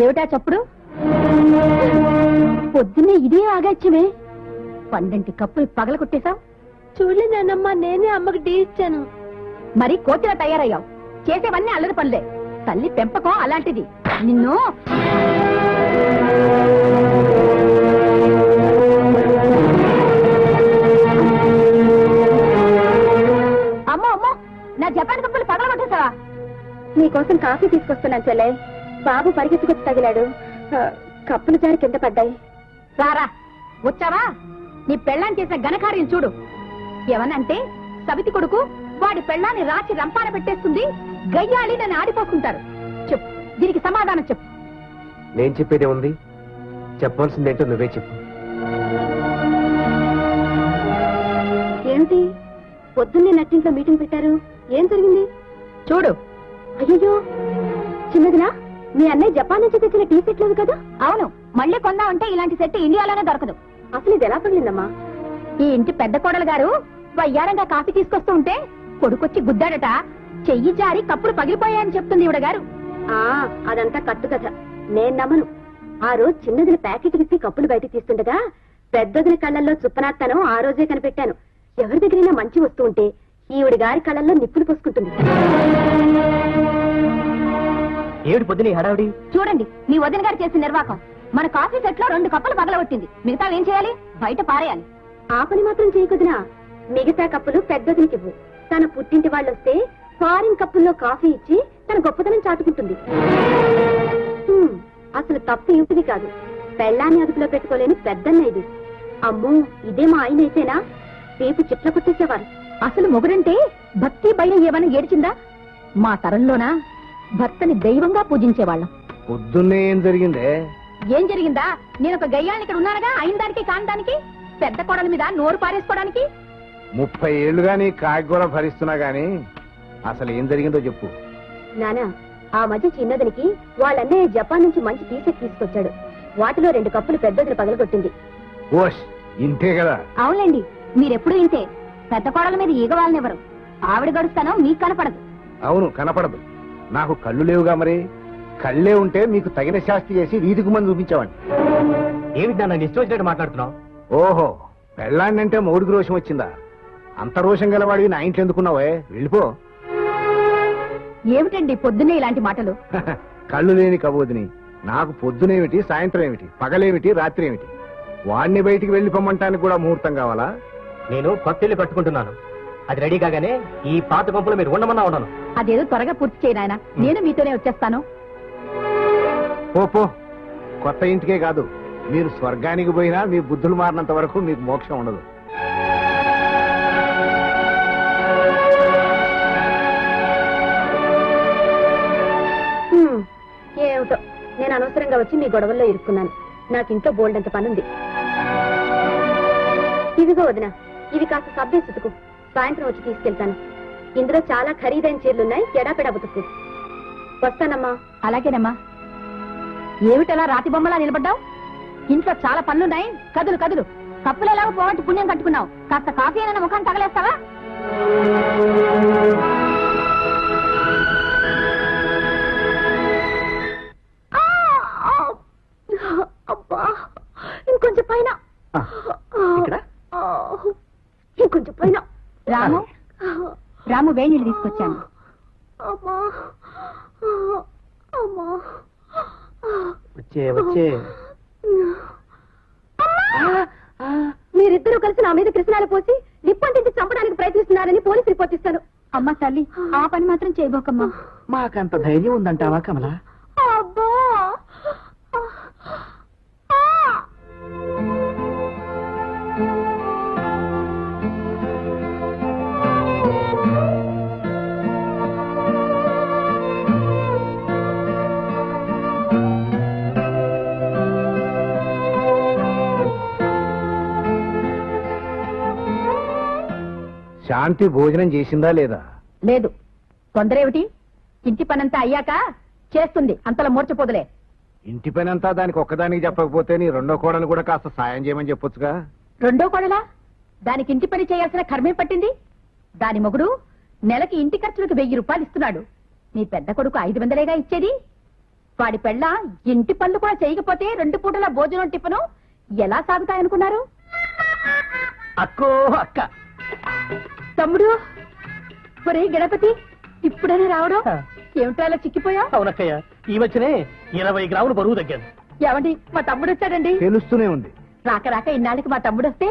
ఏమిటా చప్పుడు? పొద్దున్నే ఇదే ఆగాచ్యమే. 12 కప్పులు పగల కొట్టేశావు. చూడలేదన్నమ్మా, నేనే అమ్మకి టీ ఇచ్చాను. మరి కోతిలా తయారయ్యావు. చేసేవన్నీ అల్లరి పనులే. తల్లి పెంపకం అలాంటిది. నిన్ను అమ్మో అమ్మో, నా జపాన్ కప్పులు పగల కొట్టేశావా? నీకోసం కాఫీ తీసుకొస్తున్నాను చెల్లె. బాబు పరిగెత్తుకొచ్చి తగిలాడు. కప్పులు జారి కింద పడ్డాయి. రారా, వచ్చావా? నీ పెళ్ళాన్ని చేసిన ఘనకార్యం చూడు. ఏమనంటే సవితి కొడుకు వాడి పెళ్ళాన్ని రాచి రంపాన పెట్టేస్తుంది, గయ్యాలి నన్ను ఆడిపోకుంటారు. చెప్పు, దీనికి సమాధానం చెప్పు. నేను చెప్పేదే ఉంది, చెప్పాల్సిందేంటో నువ్వే చెప్పు. ఏమిటి పొద్దున్నే నట్టింట్లో మీటింగ్ పెట్టారు? ఏం జరిగింది చూడు. అయ్యో, చిన్నదినా, మీ అన్నయ్య జపాన్ నుంచి తెచ్చిన టీ సెట్ లేదు కదా? అవును, మళ్ళీ కొందామంటే ఇలాంటి సెట్ ఇండియాలోనే దొరకదు. అసలు ఇది ఎలా పగిలిందమ్మా? ఈ ఇంటి పెద్ద కోడలు గారు వయ్యారంగా కాఫీ తీసుకొస్తూ ఉంటే కొడుకొచ్చి గుద్దాడట. చెయ్యి జారి కప్పులు పగిలిపోయాయని చెప్తుంది ఈవిడ గారు. అదంతా కట్టు కథ. నేను నమ్మను. ఆ రోజు చిన్నదిన ప్యాకెట్ విప్పి కప్పులు బయటకు తీస్తుండగా పెద్దదిన కళ్ళల్లో చుప్పనాత్తనం ఆ రోజే కనిపెట్టాను. ఎవరి దగ్గరైనా మంచి వస్తూ ఉంటే ఈవిడి గారి కళ్ళల్లో నిప్పులు పోసుకుంటుంది. ఏమిటి పొద్దున హడావిడి? చూడండి, మీ వదిన గారు చేసిన నిర్వాకం. మన కాఫీ సెట్ లో 2 కప్పులు పగలగొట్టింది. మిగతా ఏం చేయాలి? బయట పారేయాలి. ఆ పని మాత్రం చేయకుదినా. మిగతా కప్పులు పెద్దదినికివ్వు. తన పుట్టింటి వాళ్ళొస్తే ఫారిన్ కప్పుల్లో కాఫీ ఇచ్చి తన గొప్పతనం చాటుకుంటుంది. అసలు తప్పు ఇంటిది కాదు, పెళ్ళాన్ని అదుపులో పెట్టుకోలేని పెద్దన్న ఇది. అమ్మో, ఇదే మా ఆయన అయితేనా రేపు చిట్ల కొట్టేసేవారు. అసలు మొగుడంటే భక్తి భయం ఏమైనా ఏడ్చిందా? మా తరంలోనా భర్తని దైవంగా పూజించేవాళ్ళం. పొద్దున్నే ఏం జరిగిందే? ఏం జరిగిందా? నేను ఒక గయ్యాన్ని ఇక్కడ ఉన్నానుగా, అయిన దానికి కాని దానికి. పెద్ద కోడల మీద నోరు పారేసుకోవడానికి 30 ఏళ్లుగా నీ కాయగూర భరిస్తున్నా గాని అసలు ఏం జరిగిందో చెప్పు. నానా, ఆ మధ్య చిన్నదనికి వాళ్ళన్నయ్య జపాన్ నుంచి మంచి టీ సెట్ తీసుకొచ్చాడు. వాటిలో 2 కప్పులు పెద్దదిన పగలగొట్టింది. ఓష్, ఇంతే కదా? అవునండి, మీరెప్పుడు ఇంతే. పెద్ద కోడల మీద ఈగ వాళ్ళనివ్వరు. ఆవిడ గడుస్తానో మీకు కనపడదు. అవును, కనపడదు. నాకు కళ్ళు లేవుగా. మరి కళ్ళే ఉంటే మీకు తగిన శాస్తి చేసి వీధికి మంది చూపించావండి. ఏమిటి నన్ను ఇష్టం వచ్చినట్టు మాట్లాడుతున్నావు? ఓహో, పెళ్ళాన్నంటే మొగుడికి రోషం వచ్చిందా? అంత రోషం గలవాడివి నా ఇంట్లో ఎందుకున్నావే? వెళ్ళిపో. ఏమిటండి పొద్దున్నే ఇలాంటి మాటలు? కళ్ళు లేని కబోదిని నాకు పొద్దునేమిటి, సాయంత్రం ఏమిటి, పగలేమిటి, రాత్రి ఏమిటి? వాడిని బయటికి వెళ్ళిపోమ్మంటానికి కూడా ముహూర్తం కావాలా? నేను కొత్తిల్లు కట్టుకుంటున్నాను. అది రెడీ కాగానే ఈ పాత పంపులో మీరు ఉండమన్నా ఉండను. అదేదో త్వరగా పూర్తి చేయనాయన. నేను మీతోనే వచ్చేస్తాను. పో, కొత్త ఇంటికే కాదు, మీరు స్వర్గానికి పోయినా మీ బుద్ధులు మారినంత వరకు మీకు మోక్షం ఉండదు. ఏమిటో, నేను అనవసరంగా వచ్చి మీ గొడవల్లో ఇరుక్కున్నాను. నాకు ఇంట్లో బోల్డంత పనుంది. ఇవిగో వదినా, ఇవి కాస్త సబ్బేసుకు. సాయంత్రం వచ్చి తీసుకెళ్తాను. ఇందులో చాలా ఖరీదైన చీరలున్నాయి. ఎడాపెడా బతుకు. వస్తానమ్మా. అలాగేనమ్మా. ఏమిటలా రాతి బొమ్మలా నిలబడ్డావు? ఇంట్లో చాలా పనులున్నాయి. కదులు కదులు. కప్పులు ఎలాగో పోవంటి పుణ్యం కట్టుకున్నావు. కాస్త కాఫీ అయినా ముఖాన్ని తగలేస్తావా? అబ్బా, ఇంకొంచెం పైన. ఇంకొంచెం పైన. రాము, రాము, వేడి నీళ్ళు తీసుకొచ్చాను. అమ్మా, అమ్మా, వచ్చే మీరిద్దరూ కలిసి నా మీద కృష్ణాలు పోసి నిప్పంటించి చంపడానికి ప్రయత్నిస్తున్నారని పోలీసు రిపోర్ట్ ఇస్తాను. అమ్మా తల్లి, ఆ పని మాత్రం చేయబోకమ్మా. మాకంత ధైర్యం ఉందంటావా కమలా? అబ్బా, శాంతి భోజనం చేసిందా లేదా? లేదు. తొందరేమిటి? ఇంటి పనంతా అయ్యాక చేస్తుంది. అంతలో మూర్చపోదులే. ఇంటి పనంతా దానికి ఒక్కదానికి చెప్పకపోతే నీ రెండో కోడలు కూడా కాస్త సాయం చేయమని చెప్పొచ్చుగా. రెండో కోడలా? దానికి ఇంటి పని చేయాల్సిన కర్మే పట్టింది. దాని మొగుడు నెలకి ఇంటి ఖర్చులకు 1000 రూపాయలు ఇస్తున్నాడు. నీ పెద్ద కొడుకు 500గా ఇచ్చేది. వాడి పెళ్ళ ఇంటి పనులు కూడా చేయకపోతే 2 పూటల భోజనం టిఫను ఎలా సాగుతాయనుకున్నారు? అక్కో అక్క. తమ్ముడు, ఒరే గణపతి, ఇప్పుడైనా రావడం? ఏమిటో అలా చిక్కిపోయా? అవునక్కయ్య, ఈ మధ్యనే 20 గ్రాములు బరువు తగ్గాను. ఏమండి, మా తమ్ముడు వచ్చాడండి. తెలుస్తూనే ఉంది. రాక రాక ఇన్నాళ్ళకి మా తమ్ముడు వస్తే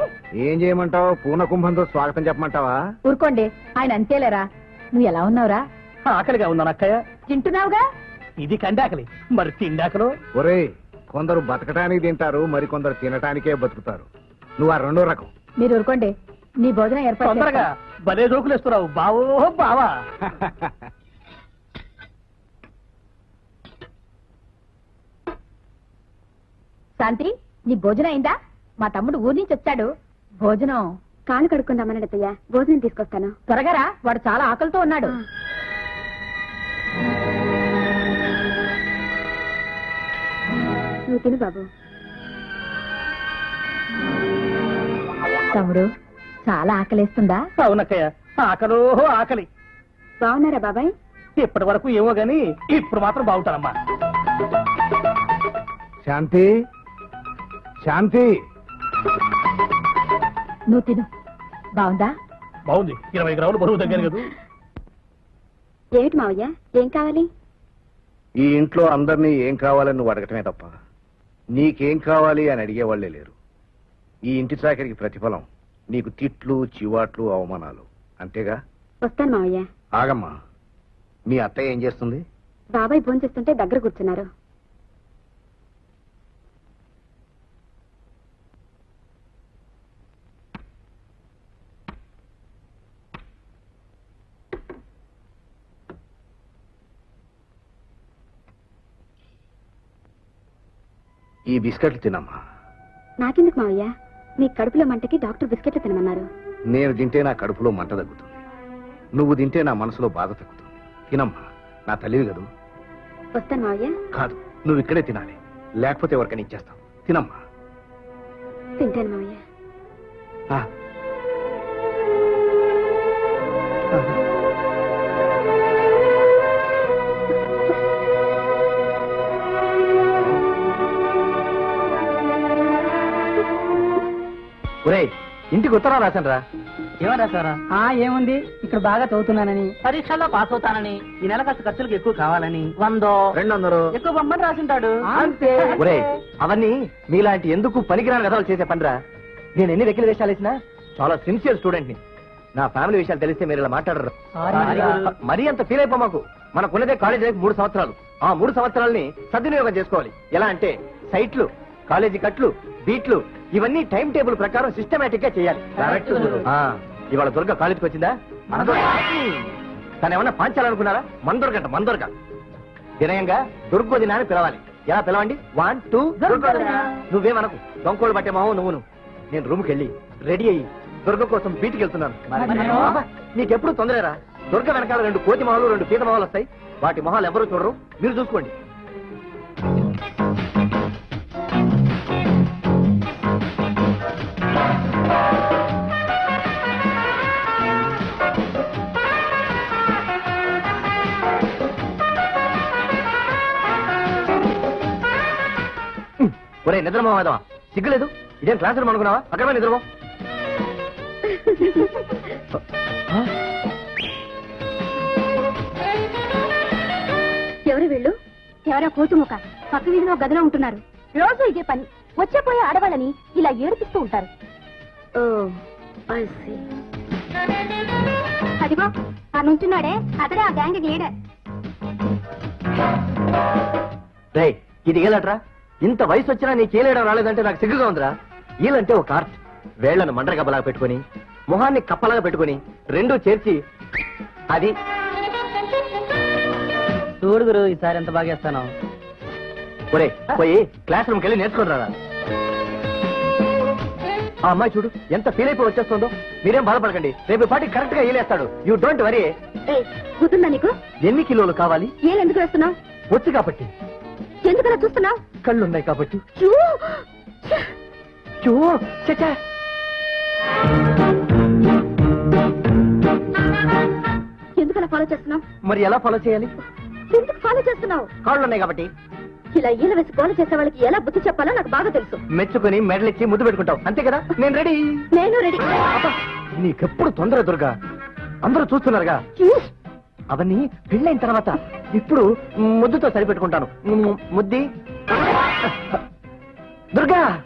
ఏం చేయమంటావు? పూర్ణ కుంభంతో స్వాగతం చెప్పమంటావా? ఊరుకోండి, ఆయన అంతేలేరా. నువ్వు ఎలా ఉన్నావురా? ఆకలిగా ఉన్నాను అక్కయ్య. తింటున్నావుగా? ఇది కండాకలి, మరి తిండాకలు. ఒరేయ్, కొందరు బతకటానికి తింటారు, మరి కొందరు తినటానికే బతుకుతారు. నువ్వు ఆ రెండో రకం. మీరు ఊరుకోండి, నీ భోజనం ఏర్పాటు తొందరగా చేస్తా. భలే జోకులు ఇస్తున్నావు బావో బావా. శాంతి, నీ భోజనం అయిందా? మా తమ్ముడు ఊరి నుంచి వచ్చాడు. భోజనం కాళ్ళు కడుక్కుందామని అత్తయ్య, భోజనం తీసుకొస్తాను. త్వరగా రా, వాడు చాలా ఆకలితో ఉన్నాడు. నువ్వు తిను బాబు. తమ్ముడు, చాలా ఆకలేస్తుందా? అవునక్కయ్య, ఆకలో ఆకలి. బాగున్నారా బాబాయ్? ఇప్పటి వరకు ఏమో గాని ఇప్పుడు మాత్రం బాగుంటానమ్మా. శాంతి, శాంతి, నువ్వు తిను. బాగుందా? బాగుంది, 20 గ్రాములు బరువు తగ్గాను కదా. ఏమిటి మావయ్య, ఏం కావాలి? ఈ ఇంట్లో అందరినీ ఏం కావాలని నువ్వు అడగటమే తప్ప నీకేం కావాలి అని అడిగేవాళ్లే లేరు. ఈ ఇంటి చాకరికి ప్రతిఫలం నీకు తిట్లు, చివాట్లు, అవమానాలు, అంతేగా? వస్తాను మావయ్య. ఆగమ్మా, మీ అత్తయ్య ఏం చేస్తుంది? బాబాయ్ భోంచేస్తుంటే దగ్గర కూర్చున్నారు. ఈ బిస్కెట్లు తినమ్మా. నాకెందుకు మావయ్య? నీ కడుపులో మంటకి డాక్టర్ బిస్కెట్లు తినమన్నారు. నేను తింటే నా కడుపులో మంట తగ్గుతుంది, నువ్వు తింటే నా మనసులో బాధ తగ్గుతుంది. తినమ్మా, నా తల్లివి కదూ. వస్తాను మావయ్య. కాదు, నువ్వు ఇక్కడే తినాలి, లేకపోతే ఎవరికైనా ఇచ్చేస్తావు. తినమ్మా. తింటాను మావయ్య. ఆ. ఒరేయ్, ఇంటికి ఉత్తరం రాశాను రా. ఏమని రాశారా? ఏముంది, ఇక్కడ బాగా చదువుతున్నానని, పరీక్షల్లో పాస్ అవుతానని, ఈ నెల ఖర్చులకు ఎక్కువ కావాలని, 100 200 ఎక్కువ బొమ్మని రాసింటాడు. అంతే. ఒరే, అవన్నీ మీలాంటి ఎందుకు పనికిరాని కథలు చేసే పనిరా. నేను ఎన్ని వెకిలి వేషాలు వేసినా చాలా సిన్సియర్ స్టూడెంట్ ని. నా ఫ్యామిలీ విషయాలు తెలిస్తే మీరు ఇలా మాట్లాడరు. మరీ అంత ఫీల్ అయిపో మాకు. మనకున్నదే కాలేజీ లైఫ్ 3 సంవత్సరాలు. ఆ 3 సంవత్సరాలని సద్వినియోగం చేసుకోవాలి. ఎలా అంటే సైట్లు, కాలేజీ కట్లు, బీట్లు, ఇవన్నీ టైం టేబుల్ ప్రకారం సిస్టమేటిక్ గా చేయాలి. ఇవాళ దుర్గ కాలేజీకి వచ్చిందా? మన దుర్గ. తను ఏమన్నా పాంచాలనుకున్నారా? మన దుర్గంట, మన దుర్గ. వినయంగా దుర్గోదిన అని పిలవాలి. ఎలా పిలవండి? 1 2 దుర్గోదిన. నువ్వేమనకు, దొంకోళ్ళు పట్టే మొహం నువ్వును. నేను రూమ్కి వెళ్ళి రెడీ అయ్యి దుర్గ కోసం బీటికి వెళ్తున్నాను. అబ్బా, నీకెప్పుడు తొందరరా. దుర్గ వెనకాల 2 కోతి మొహాలు, 2 పీత మొహాలు వస్తాయి. వాటి మొహాలు ఎవరు చూడరు, మీరు చూసుకోండి. ఒరే నిద్రమోహదవా, సిగ్గులేదు? ఇదేం క్లాస్ రూమ్ అనుకున్నావా? అక్కడమే నిద్రమో. ఎవరు వీళ్ళు? ఎవరో కోతుముఖ పక్క వీధిలో గదిలో ఉంటున్నారు. రోజు ఇదే పని. వచ్చే పోయే ఆడవాళ్ళని ఇలా ఏడిపిస్తూ ఉంటారు. ఓ, I see. అదిగో ఆ నుంచున్నాడే, అతడే ఆ గ్యాంగ్ లీడర్. రే, ఇది ఏలట్రా. ఇంత వయసు వచ్చినా నీకేలేయడం రాలేదంటే నాకు సిగ్గుగా ఉందిరా. ఈలంటే ఒక ఆర్ట్. వేళ్లను మండ్రగబ్బలాగా పెట్టుకుని, మొహాన్ని కప్పలాగా పెట్టుకుని, 2 చేర్చి, అది చూడు గురు, ఈసారి ఎంత బాగా చేస్తాను. ఒరే, పోయి క్లాస్ రూమ్కి వెళ్ళి నేర్చుకుని. ఆ అమ్మాయి చూడు ఎంత ఫీల్ అయిపోయి వచ్చేస్తుందో. మీరేం బాధపడకండి, రేపు పాటి కరెక్ట్ గా ఏలేస్తాడు. You don't worry. గుర్తుందా నీకు? ఎన్ని కిలోలు కావాలి? ఏళ్ళు ఎందుకు వేస్తున్నావు? వచ్చు కాబట్టి. ఎందుకలా చూస్తున్నావు? కళ్ళున్నాయి కాబట్టి. చూ చూ చచ్చా. ఎందుకలా ఫాలో చేస్తున్నావు? మరి ఎలా ఫాలో చేయాలి? ఎందుకు ఫాలో చేస్తున్నావు? కాళ్ళున్నాయి కాబట్టి. ఇలా ఈల వేసి గోల చేసే వాళ్ళకి ఎలా బుద్ధి చెప్పాలో నాకు బాగా తెలుసు. మెచ్చుకుని మెడల్ ఇచ్చి ముద్దు పెట్టుకుంటావు అంతే కదా? నేను రెడీ. నేను రెడీ. నీకెప్పుడు తొందర దుర్గా, అందరూ చూస్తున్నారుగా. అవన్నీ పెళ్ళైన తర్వాత ఇప్పుడు ముద్దుతో సరిపెట్టుకుంటాను. ముద్ది దుర్గా.